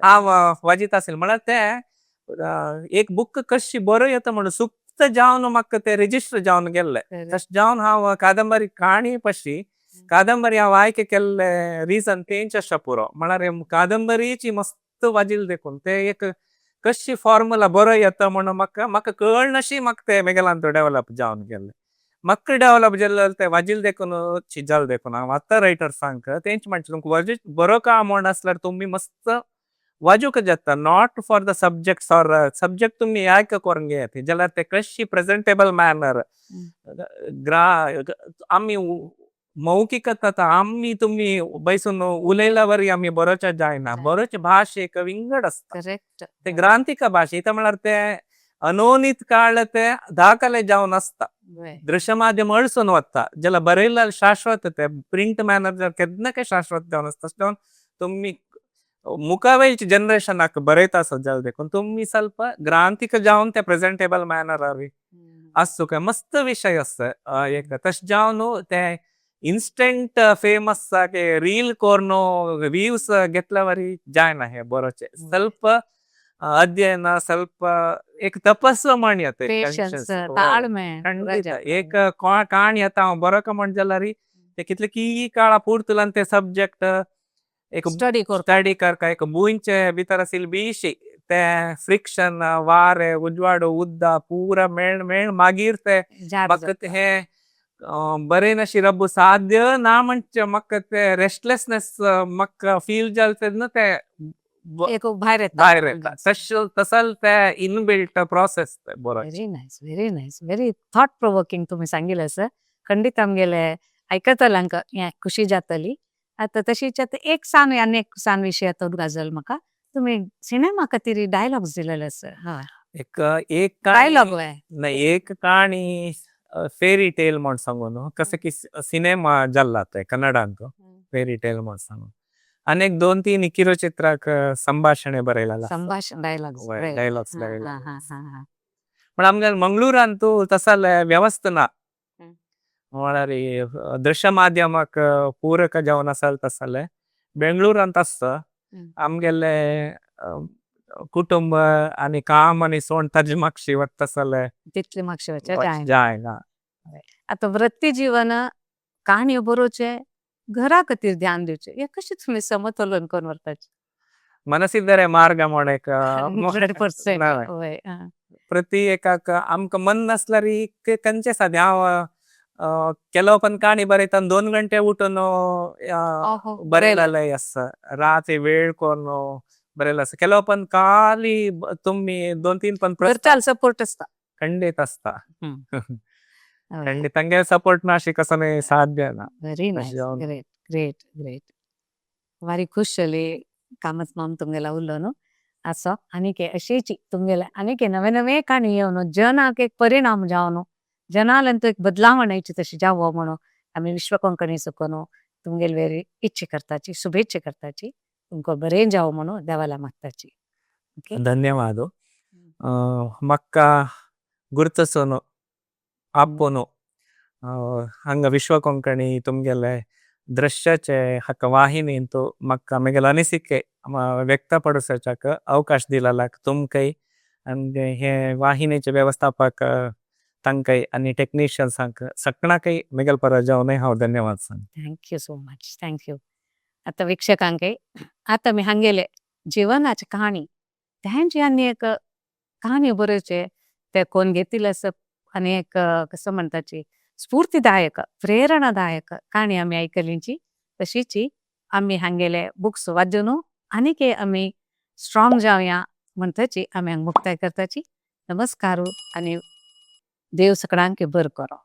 हांव वाजीत आशिल्लें म्हळ्यार ते एक बुक कशी बरो येता म्हणून सुक्त जावन म्हाका ते रेजिस्टर जावन गेल्ले तशें जावन हांव कादंबरी काणी पशी कादंबरी हांव आयके केल्ले रिजन तेंच आसा पुरो म्हळ्यार कादंबरीची मस्त वाजील देखून ते एक कशी फॉर्म्युला बरो येता म्हणून म्हाका कळनाशी म्हाका ते मेगेलान तो डेव्हलप जावन गेले म्हाका डेव्हलप जाल्ले ते वाजील देखून चिजाल देखून हांव आतां रायटर्सांक तेंच म्हणटा तुमकां बरो काम म्हण आसल्यार तुमी मस्त वाजूक जाता not for the subjects or subject तुमी यायक करून घेयात जाल्यार ते कशी प्रेझेंटेबल मॅनर आमी मौखिकता आमी तुम्ही बैसून उलयल्या वरी आमी बरोवचे जायना बरोवचे भाशेक विंगड आसता ते ग्रांथिक भाशे इथं म्हळ्यार ते अनोनीत काळ ते दाखले जावन आसता दृश्य माध्यम अळसून वता जाल्यार बरयल्यार शाश्वत ते प्रिंट मॅनर केन्ना काय शाश्वत जावन आसता तशें जावन तुमी मुखावेलच्या जनरेशनाक बरयता आसत जाल्यार देखून तुमी ಸ್ವಲ್ಪ ग्रांथिक जावन ते प्रेझेंटेबल मॅनर आसू काय मस्त विषय आसता एक तशें जावन ते इन्स्टंट फेमस के रील कोर्नो व्ह्यूज घेतल्या वरी जायना हे बरोचे ಸ್ವಲ್ಪ अध्ययन ಸ್ವಲ್ಪ एक तपस्व म्हण येते एक काण येता हांव बरो का म्हण जाल्यार ते कितले की काळा पुरतुलान ते सब्जेक्ट एक स्टडी करका एक बुंचे भितर आशिल्ली बीशी ते फ्रिक्शन वारे उजवाड उद्दा पुरा मेळ मागीर ते म्हाका हे बरे नशी रब्बू साध्य ना म्हणचे म्हाका ते रेस्टलेसनेस म्हाका फील जाल तेन्ना ते भायर येता तसल ते inbuilt process very nice very thought provoking तुम्ही सांगिल्लें सर खंडीत आमगेले आयकतल्यांक खुशी जातली आता तशीच एक सान आनी एक सान विशय येता गजाल म्हाका तुम्ही सिनेमा खातीर डायलॉग्स दिलेले सर एक डायलॉग नाही एक काणी फेरी टेल म्हण सांगून कसं की सिनेमा जाल्ला ते कन्नडांत फेरी टेल म्हण सांगून आनी एक 2-3 किरचित्राक संभाषणे बरयला संभाषण डायलॉग्स पण आमच्या मंगळूरान तू तसल व्यवस्था ना म्हळ्यार दृश्य माध्यमाक पूरक जावन आसल तसले बेंगळूरांत आसता आमगेले कुटुंब आनी काम आनी सोण ताजे म्हाका वत तसले तितले म्हाका जायना आता वृत्ती जीवन काणयो बरोवचे घरा खातीर ध्यान दिवचे हे कशें तुमी समतोलन करून व्हरताचे मनसिद्धरे मार्ग म्हण एक 100% प्रति एकाक आमकां मन नासल्यार खंयचे सादें हांव ಕೆಲವೊಂದು ಕಾಣಿ ಬರೀತಾನ 2 ಗಂಟೆ ಊಟನು ಬರೆಯಲೇ ಅಸ್ಸ ರಾತ್ರಿ वेळकोन बरेला असं ಕೆಲವೊಂದು ಖಾಲಿ तुम्ही 2-3 पण घरचाल सपोर्ट असता खंडित असता खंडित हंगे सपोर्ट नाशी कसं नाही साध्य ना व्हेरी नाईस जाऊन. ग्रेट ग्रेट ग्रेट वारी खुश जाली कामत माम तुमगेला उरलो न्हू असो आनीक अशीची तुमगेले आनीक नवे नवे काणी येवन जनाक एक परिणाम जावन जनालंतू एक बदलावण यायची तशी जावो म्हणून आम्ही विश्व कोंकणी सुकोनो तुमगेल वेरी इच्छे करताची शुभेच्छा करताची तुमको बरें जावो म्हणून देवाला मागताची ओके ಧನ್ಯವಾದ ಮಕ್ಕ ಗುರುತಿಸೋನು ಅಪ್ಪನು ಹಂಗ ವಿಶ್ವ ಕೊಂಕಣಿ ತುಮ್ಗೆಲೆ ದೃಶ್ಯಚೆ ಹಕ್ಕ ವಾಹಿನಿ ಅಂತೂ ಮಕ್ಕ ಮೆಗೆಲ ಅನಿಸಿಕೆ ವ್ಯಕ್ತಪಡಿಸಕ ಅವಕಾಶ दिलालाक तुमकೈ आणि हे वाहिनीचे व्यवस्थापक तांकां आणि टेक्निशियन्सांक सगळ्यांकय मेगल पर जावनय हांव धन्यवाद सांग थँक्यू सो मच थँक्यू आता वीक्षकांकय आता मी हांगेले जिवनाची कहाणी त्यांची आनी एक कहाणी बरोवचे ते कोण घेतील असं आणि एक कसं म्हणताची स्फूर्तीदायक प्रेरणादायक कहाणी आम्ही ऐकलीची तशीची आम्ही हांगेले बुक्स वाजून आनीक आम्ही स्ट्रॉंग जावया म्हणताची आम्ही हांग मुक्ताय करताची नमस्कार आणि देव सगळ्यांक बर करो.